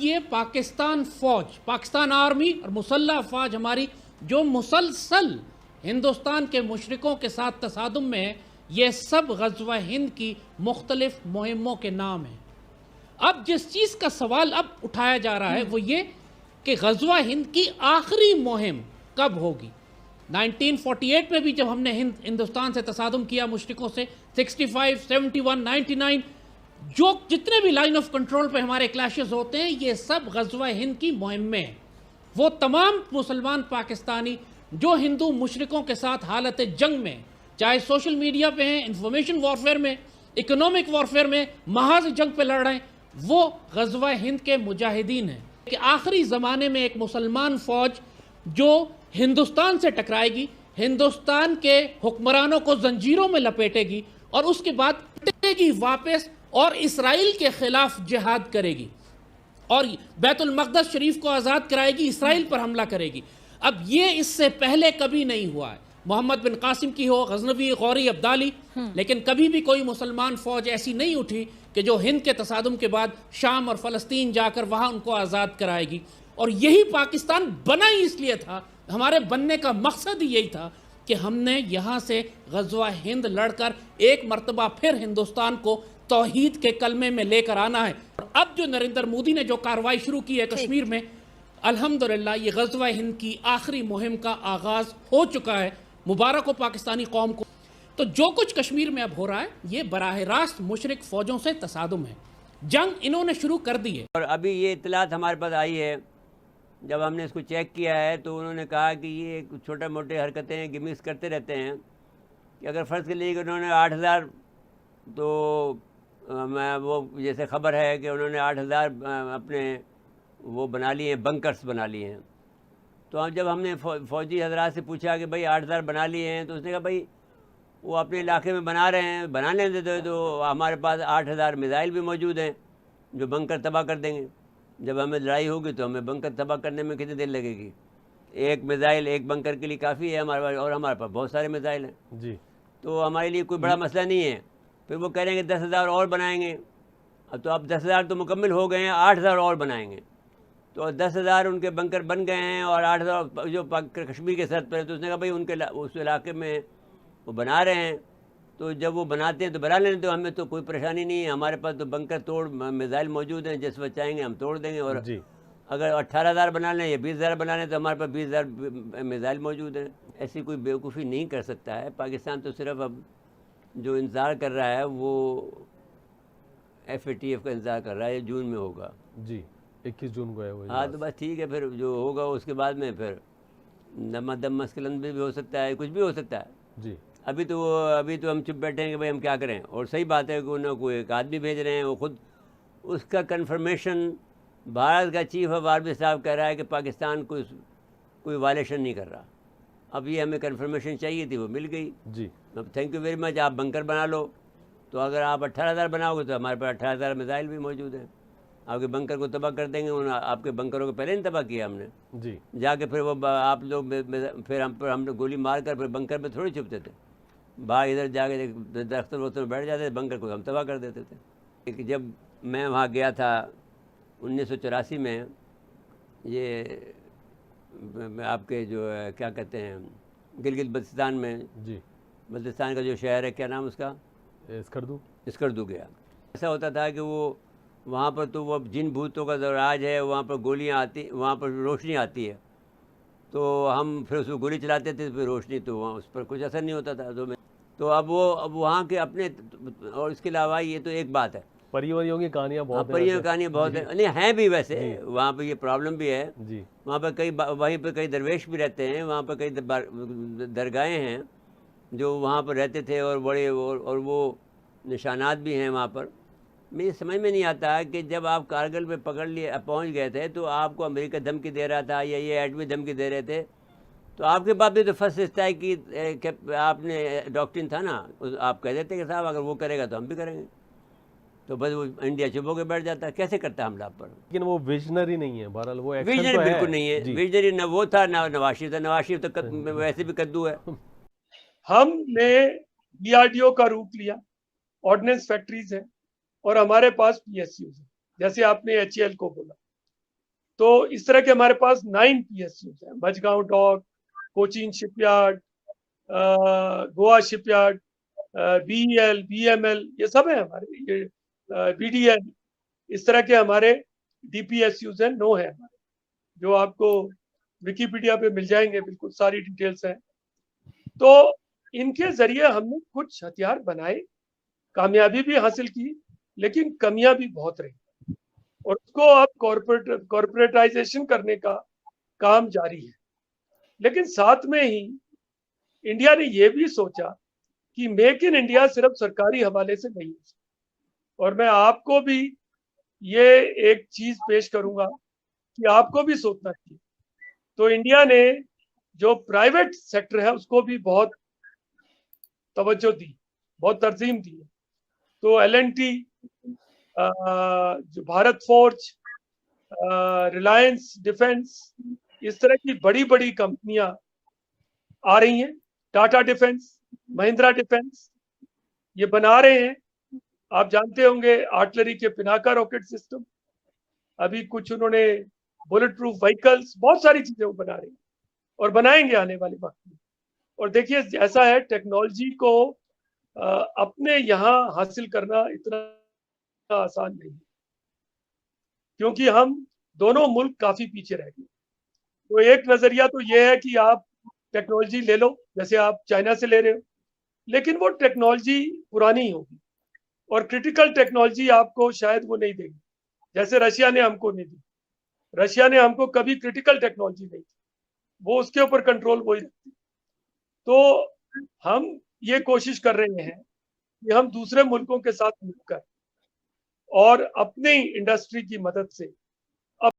ये पाकिस्तान फौज, पाकिस्तान आर्मी और मुसल्लह फौज हमारी जो मुसलसल हिंदुस्तान के मुशरिकों के साथ तसादुम में है, ये सब ग़ज़वा हिंद की मुख्तलिफ मुहिम्मों के नाम हैं। अब जिस चीज़ का सवाल अब उठाया जा रहा है वो ये कि ग़ज़वा हिंद की आखिरी मुहिम कब होगी। 1948 में भी जब हमने हिंदुस्तान से तसादुम किया मुशरिकों से, 65, 71, 99, जो जितने भी लाइन ऑफ कंट्रोल पे हमारे क्लैशेस होते हैं, ये सब ग़ज़वा हिंद की मुहिम्में हैं। वो तमाम मुसलमान पाकिस्तानी जो हिंदू मुशरिकों के साथ हालत जंग में, चाहे सोशल मीडिया पे हैं, इंफॉर्मेशन वॉरफेयर में, इकोनॉमिक वॉरफेयर में, महाज जंग पे लड़ रहे हैं, वो ग़ज़वा हिंद के मुजाहिदीन हैं। कि आखिरी ज़माने में एक मुसलमान फ़ौज जो हिंदुस्तान से टकराएगी, हिंदुस्तान के हुक्मरानों को जंजीरों में लपेटेगी और उसके बाद लौटेगी वापस और इसराइल के ख़िलाफ़ जिहाद करेगी और बैतुल मक़दस शरीफ को आज़ाद कराएगी, इसराइल पर हमला करेगी। अब ये इससे पहले कभी नहीं हुआ है। मोहम्मद बिन कासिम की हो, गजनवी, गौरी, अब्दाली, लेकिन कभी भी कोई मुसलमान फ़ौज ऐसी नहीं उठी कि जो हिंद के तसादुम के बाद शाम और फ़लस्तीन जाकर वहाँ उनको आज़ाद कराएगी। और यही पाकिस्तान बना ही इसलिए था, हमारे बनने का मकसद ही यही था कि हमने यहाँ से ग़ज़वा हिंद लड़कर एक मरतबा फिर हिंदुस्तान को तौहीद के कलमे में लेकर आना है। अब जो नरेंद्र मोदी ने जो कार्रवाई शुरू की है कश्मीर में, अल्हम्दुलिल्लाह ये ग़ज़वा हिंद की आखिरी मुहिम का आगाज़ हो चुका है। मुबारक हो पाकिस्तानी कौम को। तो जो कुछ कश्मीर में अब हो रहा है ये बराह रास्त मुशरिक फ़ौजों से तसादुम है, जंग इन्होंने शुरू कर दी है। और अभी ये इत्तलात हमारे पास आई है, जब हमने इसको चेक किया है तो उन्होंने कहा कि ये छोटे मोटे हरकतें गिमिक्स करते रहते हैं कि अगर फ़र्ज़ के लिए कि उन्होंने 8000 तो मैं वो जैसे ख़बर है कि उन्होंने 8000 अपने वो बना लिए हैं, बंकर्स बना लिए हैं। तो हम जब हमने फ़ौजी हजरात से पूछा कि भाई 8000 बना लिए हैं, तो उसने कहा भाई वो अपने इलाके में बना रहे हैं, बनाने देते तो हमारे पास 8000 मिसाइल भी मौजूद हैं जो बंकर तबाह कर देंगे। जब हमें लड़ाई होगी तो हमें बंकर तबाह करने में कितनी देर लगेगी? एक मिसाइल एक बंकर के लिए काफ़ी है हमारे पास, और हमारे पास बहुत सारे मिसाइल हैं जी। तो हमारे लिए कोई बड़ा मसला नहीं है। फिर वो कह रहे हैं कि 10,000 और बनाएंगे। अब तो अब 10,000 तो मुकम्मल हो गए हैं, 8,000 और बनाएंगे। तो 10,000 उनके बंकर बन गए हैं और 8,000 जो कश्मीर के सरहद पर है, तो उसने कहा भाई उनके उस इलाके में वो बना रहे हैं, तो जब वो बनाते हैं तो बना लेने, तो हमें तो कोई परेशानी नहीं है। हमारे पास तो बंकर तोड़ मिसाइल मौजूद हैं, जिस वक्त चाहेंगे हम तोड़ देंगे। और जी अगर 18,000 बना लें या 20,000 बना लें तो हमारे पास 20,000 मिसाइल मौजूद हैं। ऐसी कोई बेवकूफ़ी नहीं कर सकता है पाकिस्तान। तो सिर्फ अब जो इंतज़ार कर रहा है वो FATF का इंतज़ार कर रहा है, जून में होगा जी, 21 जून को है वो। हाँ तो बस ठीक है, फिर जो होगा उसके बाद में फिर दम मस्कलन भी हो सकता है, कुछ भी हो सकता है जी। अभी तो हम चुप बैठे हैं कि भाई हम क्या करें। और सही बात है कि उन्हें कोई एक आदमी भेज रहे हैं, वो खुद उसका कन्फर्मेशन भारत का चीफ ऑफ आर्मी साहब कह रहा है कि पाकिस्तान कोई वायलेशन नहीं कर रहा। अब ये हमें कन्फर्मेशन चाहिए थी, वो मिल गई जी। अब थैंक यू वेरी मच। आप बंकर बना लो, तो अगर आप 18,000 बनाओगे तो हमारे पास 18,000 मिसाइल भी मौजूद हैं। आपके बंकर को तबाह कर देंगे। आपके बंकरों को पहले नहीं तबाह किया हमने जी। जाके फिर वो आप लोग फिर हम गोली मार कर फिर बंकर में थोड़ी छुपते थे, बाहर इधर जाके दफ्तर वफ्तर में बैठ जाते थे, बंकर को हम तबाह कर देते थे। जब मैं वहाँ गया था 1984 में, ये आपके जो है क्या कहते हैं गिलगित बल्तिस्तान में जी, बल्तिस्तान का जो शहर है क्या नाम उसका, स्कर्दू गया। ऐसा होता था कि वो वहाँ पर तो वो जिन भूतों का राज है, वहाँ पर गोलियाँ आती, वहाँ पर रोशनी आती है, तो हम फिर उसको गोली चलाते थे, फिर रोशनी तो वहाँ उस पर कुछ असर नहीं होता था। तो अब वहाँ के अपने, और इसके अलावा ये तो एक बात है, परियों की कहानियाँ बहुत, परियों की कहानियाँ बहुत है, नहीं हैं भी वैसे वहाँ पे ये प्रॉब्लम भी है जी। वहाँ पर वहीं पर कई दरवेश भी रहते हैं, वहाँ पर कई दरगाहें हैं जो वहाँ पर रहते थे और बड़े और वो निशानात भी हैं वहाँ पर। मुझे समझ में नहीं आता कि जब आप कारगिल में पहुँच गए थे तो आपको अमेरिका धमकी दे रहा था या ये एटमी धमकी दे रहे थे, तो आपके पास भी तो फर्स्ट स्ट्राइक की आपने डॉक्ट्रिन था ना, आप कह देते कि साहब अगर वो करेगा तो हम भी करेंगे। तो बस वो इंडिया चुप होकर बैठ जाता है, कैसे करता हमला पर। लेकिन वो विजनरी नहीं है, बहरहाल वो विजनरी तो बिल्कुल नहीं है। विजनरी न वो था ना नवाज शरीफ था। नवाज शरीफ तो वैसे भी कद्दू है। हमने DRDO का रूप लिया, ऑर्डिनेंस फैक्ट्रीज है और हमारे पास PSUs है। जैसे आपने HAL को बोला, तो इस तरह के हमारे पास 9 PSUs हैं, Mazagon dock, Cochin shipyard, Goa shipyard, BEL, BML, ये सब है हमारे, ये BDL, इस तरह के हमारे DPSUs हैं, 9 है हमारे, जो आपको विकिपीडिया पे मिल जाएंगे, बिल्कुल सारी डिटेल्स हैं। तो इनके जरिए हमने कुछ हथियार बनाए, कामयाबी भी हासिल की, लेकिन कमियां भी बहुत रही, और उसको अब कॉर्पोरेटाइजेशन करने का काम जारी है। लेकिन साथ में ही इंडिया ने यह भी सोचा कि मेक इन इंडिया सिर्फ सरकारी हवाले से नहीं है, और मैं आपको भी ये एक चीज पेश करूंगा कि आपको भी सोचना चाहिए। तो इंडिया ने जो प्राइवेट सेक्टर है उसको भी बहुत तवज्जो दी, बहुत तरजीम दी है। तो L&T, जो भारत फोर्ज, रिलायंस डिफेंस, इस तरह की बड़ी बड़ी कंपनियां आ रही हैं, टाटा डिफेंस, महिंद्रा डिफेंस, ये बना रहे हैं। आप जानते होंगे आर्टिलरी के पिनाका रॉकेट सिस्टम, अभी कुछ उन्होंने बुलेट प्रूफ व्हीकल्स, बहुत सारी चीजें वो बना रहे हैं और बनाएंगे आने वाले वक्त में। और देखिए ऐसा है, टेक्नोलॉजी को अपने यहाँ हासिल करना इतना आसान नहीं है, क्योंकि हम दोनों मुल्क काफी पीछे रह गए। तो एक नजरिया तो ये है कि आप टेक्नोलॉजी ले लो, जैसे आप चाइना से ले रहे हो, लेकिन वो टेक्नोलॉजी पुरानी होगी, और क्रिटिकल टेक्नोलॉजी आपको शायद वो नहीं देगी, जैसे रशिया ने हमको नहीं दी। रशिया ने हमको कभी क्रिटिकल टेक्नोलॉजी नहीं दी, वो उसके ऊपर कंट्रोल वही रखती। तो हम ये कोशिश कर रहे हैं कि हम दूसरे मुल्कों के साथ मिलकर और अपनी इंडस्ट्री की मदद से